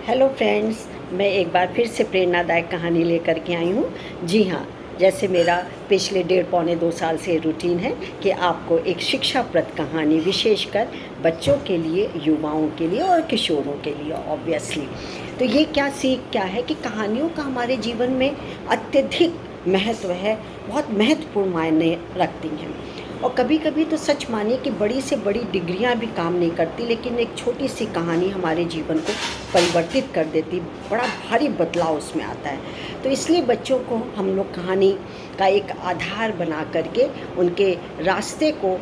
Hello friends, मैं एक बार फिर से प्रेरणादायक कहानी लेकर के आई हूँ। जी हाँ, जैसे मेरा पिछले 1.5-2 साल से रूटीन है कि आपको एक शिक्षाप्रद कहानी विशेषकर बच्चों के लिए, युवाओं के लिए और किशोरों के लिए ऑब्वियसली। तो ये क्या सीख क्या है कि कहानियों का हमारे जीवन में अत्यधिक महत्व है, बहुत महत्वपूर्ण मायने रखती हैं। और कभी कभी तो सच मानिए कि बड़ी से बड़ी डिग्रियां भी काम नहीं करती, लेकिन एक छोटी सी कहानी हमारे जीवन को परिवर्तित कर देती, बड़ा भारी बदलाव उसमें आता है। तो इसलिए बच्चों को हम लोग कहानी का एक आधार बना करके उनके रास्ते को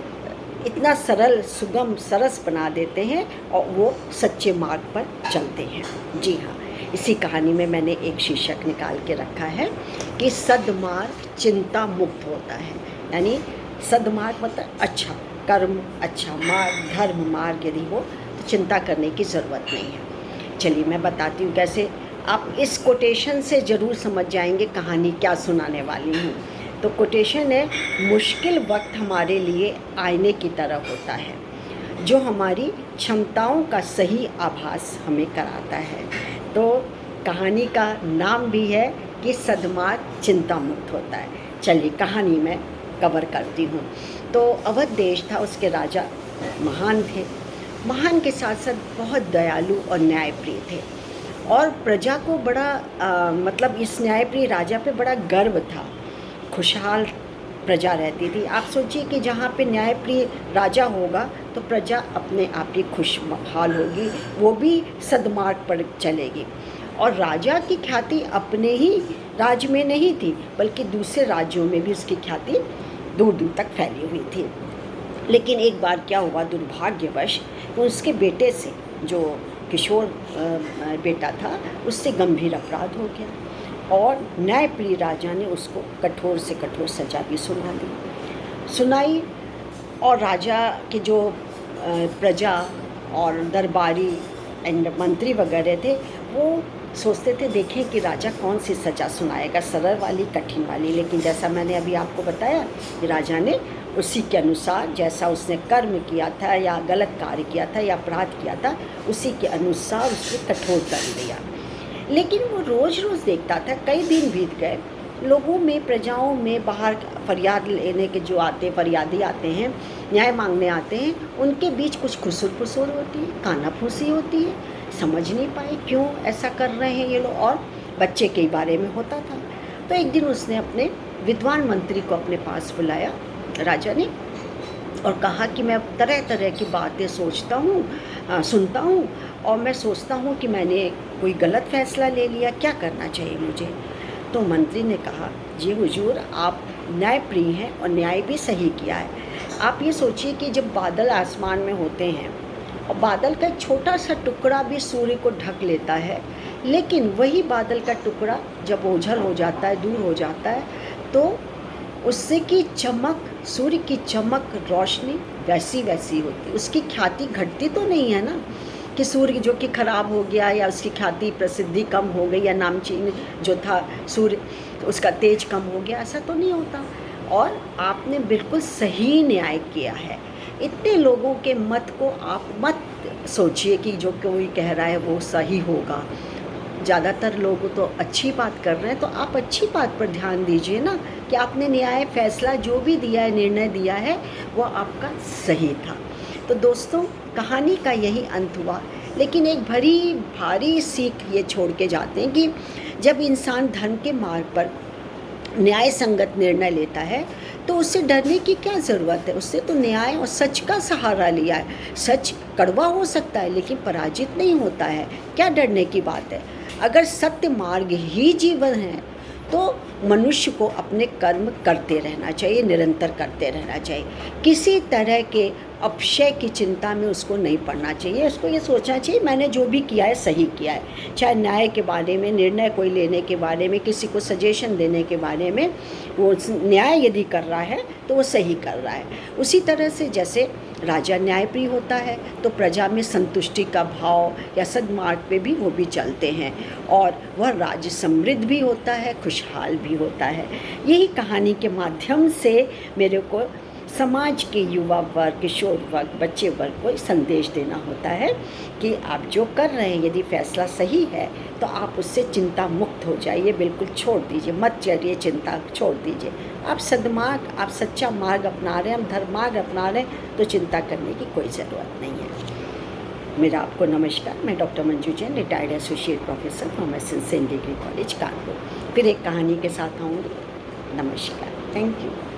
इतना सरल, सुगम, सरस बना देते हैं और वो सच्चे मार्ग पर चलते हैं। जी हाँ, इसी कहानी में मैंने एक शीर्षक निकाल के रखा है कि सद्मार्ग चिंता मुक्त होता है। यानी सद्मार्ग मतलब अच्छा कर्म, अच्छा मार्ग, धर्म मार्ग यदि हो तो चिंता करने की ज़रूरत नहीं है। चलिए मैं बताती हूँ कैसे। आप इस कोटेशन से ज़रूर समझ जाएंगे कहानी क्या सुनाने वाली हूँ। तो कोटेशन है, मुश्किल वक्त हमारे लिए आईने की तरह होता है जो हमारी क्षमताओं का सही आभास हमें कराता है। तो कहानी का नाम भी है कि सद्मार्ग चिंता मुक्त होता है। चलिए कहानी में कवर करती हूँ। तो अवध देश था, उसके राजा महान थे। महान के साथ साथ बहुत दयालु और न्यायप्रिय थे और प्रजा को बड़ा मतलब इस न्यायप्रिय राजा पे बड़ा गर्व था। खुशहाल प्रजा रहती थी। आप सोचिए कि जहाँ पे न्यायप्रिय राजा होगा तो प्रजा अपने आप ही खुशहाल होगी, वो भी सद्मार्ग पर चलेगी। और राजा की ख्याति अपने ही राज्य में नहीं थी, बल्कि दूसरे राज्यों में भी उसकी ख्याति दूर दूर तक फैली हुई थी। लेकिन एक बार क्या हुआ, दुर्भाग्यवश तो उसके बेटे से, जो किशोर बेटा था, उससे गंभीर अपराध हो गया और न्यायप्रिय राजा ने उसको कठोर से कठोर सजा भी सुनाई। और राजा के जो प्रजा और दरबारी एंड मंत्री वगैरह थे, वो सोचते थे देखें कि राजा कौन सी सज़ा सुनाएगा, सरल वाली, कठिन वाली। लेकिन जैसा मैंने अभी आपको बताया कि राजा ने उसी के अनुसार, जैसा उसने कर्म किया था या गलत कार्य किया था या अपराध किया था, उसी के अनुसार उसको कठोर कर दिया। लेकिन वो रोज़ रोज़ देखता था, कई दिन बीत गए, लोगों में, प्रजाओं में बाहर फरियाद लेने के जो आते, फरियादी आते हैं, न्याय मांगने आते हैं, उनके बीच कुछ खुसुर फुसुर होती है, कानाफूसी होती है। समझ नहीं पाए क्यों ऐसा कर रहे हैं ये लोग, और बच्चे के बारे में होता था। तो एक दिन उसने अपने विद्वान मंत्री को अपने पास बुलाया राजा ने, और कहा कि मैं तरह तरह की बातें सोचता हूँ, सुनता हूँ, और मैं सोचता हूँ कि मैंने कोई गलत फैसला ले लिया, क्या करना चाहिए मुझे। तो मंत्री ने कहा, जी हुजूर, आप न्यायप्रिय हैं और न्याय भी सही किया है। आप ये सोचिए कि जब बादल आसमान में होते हैं और बादल का एक छोटा सा टुकड़ा भी सूर्य को ढक लेता है, लेकिन वही बादल का टुकड़ा जब ओझल हो जाता है, दूर हो जाता है, तो उससे की चमक, सूर्य की चमक, रोशनी वैसी वैसी होती, उसकी ख्याति घटती तो नहीं है ना, कि सूर्य जो कि खराब हो गया या उसकी ख्याति, प्रसिद्धि कम हो गई, या नामचीन जो था सूर्य, तो उसका तेज कम हो गया, ऐसा तो नहीं होता। और आपने बिल्कुल सही न्याय किया है। इतने लोगों के मत को आप मत सोचिए कि जो कोई कह रहा है वो सही होगा। ज़्यादातर लोग तो अच्छी बात कर रहे हैं, तो आप अच्छी बात पर ध्यान दीजिए ना, कि आपने न्याय, फैसला जो भी दिया है, निर्णय दिया है, वो आपका सही था। तो दोस्तों, कहानी का यही अंत हुआ। लेकिन एक बड़ी भारी सीख ये छोड़ के जाते हैं कि जब इंसान धर्म के मार्ग पर न्याय संगत निर्णय लेता है तो उससे डरने की क्या ज़रूरत है। उससे तो न्याय और सच का सहारा लिया है। सच कड़वा हो सकता है लेकिन पराजित नहीं होता है, क्या डरने की बात है। अगर सत्य मार्ग ही जीवन है तो मनुष्य को अपने कर्म करते रहना चाहिए, निरंतर करते रहना चाहिए। किसी तरह के अपशय की चिंता में उसको नहीं पड़ना चाहिए। उसको ये सोचना चाहिए मैंने जो भी किया है सही किया है। चाहे न्याय के बारे में, निर्णय कोई लेने के बारे में, किसी को सजेशन देने के बारे में, वो न्याय यदि कर रहा है तो वो सही कर रहा है। उसी तरह से जैसे राजा न्यायप्रिय होता है तो प्रजा में संतुष्टि का भाव या सद्मार्ग पे भी वो भी चलते हैं, और वह राज्य समृद्ध भी होता है, खुशहाल भी होता है। यही कहानी के माध्यम से मेरे को समाज के युवा वर्ग, किशोर वर्ग, बच्चे वर्ग को संदेश देना होता है कि आप जो कर रहे हैं यदि फैसला सही है तो आप उससे चिंता मुक्त हो जाइए, बिल्कुल छोड़ दीजिए, मत चलिए, चिंता छोड़ दीजिए। आप सद्मार्ग, आप सच्चा मार्ग अपना रहे हैं, हम धर्म मार्ग अपना रहे हैं, तो चिंता करने की कोई ज़रूरत नहीं है। मेरा आपको नमस्कार। मैं doctor Manju Jain, retired associate professor pharmacy saint degree college Kanpur. फिर एक कहानी के साथ आऊँगी। नमस्कार, थैंक यू।